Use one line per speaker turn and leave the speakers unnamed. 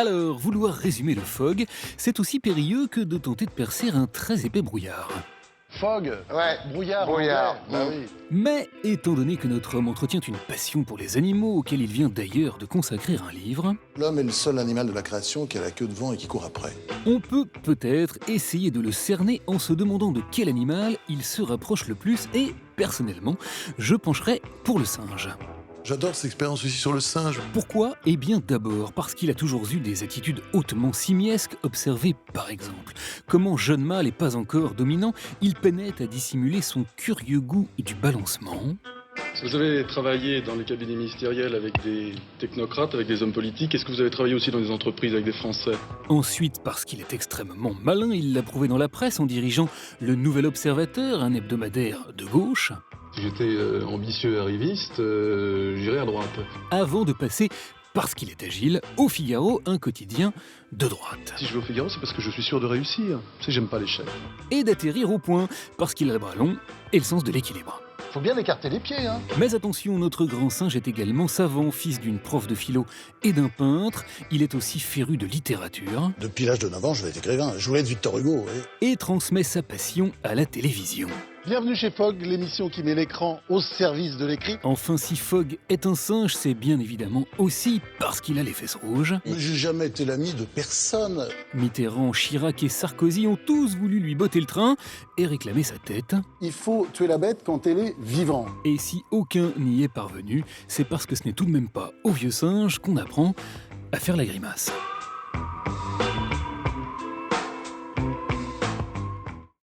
Alors, vouloir résumer le Fogg, c'est aussi périlleux que de tenter de percer un très épais brouillard.
Fog,
Ouais,
brouillard,
brouillard.
anglais. Bah oui.
Mais, étant donné que notre homme entretient une passion pour les animaux auquel il vient d'ailleurs de consacrer un livre,
L'homme est le seul animal de la création qui a la queue devant et qui court après.
on peut peut-être essayer de le cerner en se demandant de quel animal il se rapproche le plus et, personnellement, je pencherais pour le singe.
J'adore cette expérience aussi sur le singe.
Pourquoi ? Eh bien d'abord parce qu'il a toujours eu des attitudes hautement simiesques. Observez par exemple comment jeune mâle et pas encore dominant, il peinait à dissimuler son curieux goût du balancement.
Vous avez travaillé dans les cabinets ministériels avec des technocrates, avec des hommes politiques. Est-ce que vous avez travaillé aussi dans des entreprises avec des Français ?
Ensuite, parce qu'il est extrêmement malin, il l'a prouvé dans la presse en dirigeant le Nouvel Observateur, un hebdomadaire de gauche,
Si j'étais ambitieux et arriviste, j'irais à droite.
avant de passer, parce qu'il est agile, au Figaro, un quotidien de droite.
Si je vais au Figaro, c'est parce que je suis sûr de réussir. Si j'aime pas l'échec.
Et d'atterrir au point, parce qu'il a le bras long et le sens de l'équilibre.
Faut bien écarter les pieds, hein.
Mais attention, notre grand singe est également savant, fils d'une prof de philo et d'un peintre. Il est aussi féru de littérature
Depuis l'âge de 9 ans, je vais être écrivain. Je voulais être Victor Hugo, oui.
et transmet sa passion à la télévision.
Bienvenue chez Fogg, l'émission qui met l'écran au service de l'écrit.
Enfin, si Fogg est un singe, c'est bien évidemment aussi parce qu'il a les fesses rouges.
Mais j'ai jamais été l'ami de personne.
Mitterrand, Chirac et Sarkozy ont tous voulu lui botter le train et réclamer sa tête.
Il faut tuer la bête quand elle est vivante.
Et si aucun n'y est parvenu, c'est parce que ce n'est tout de même pas au vieux singe qu'on apprend à faire la grimace.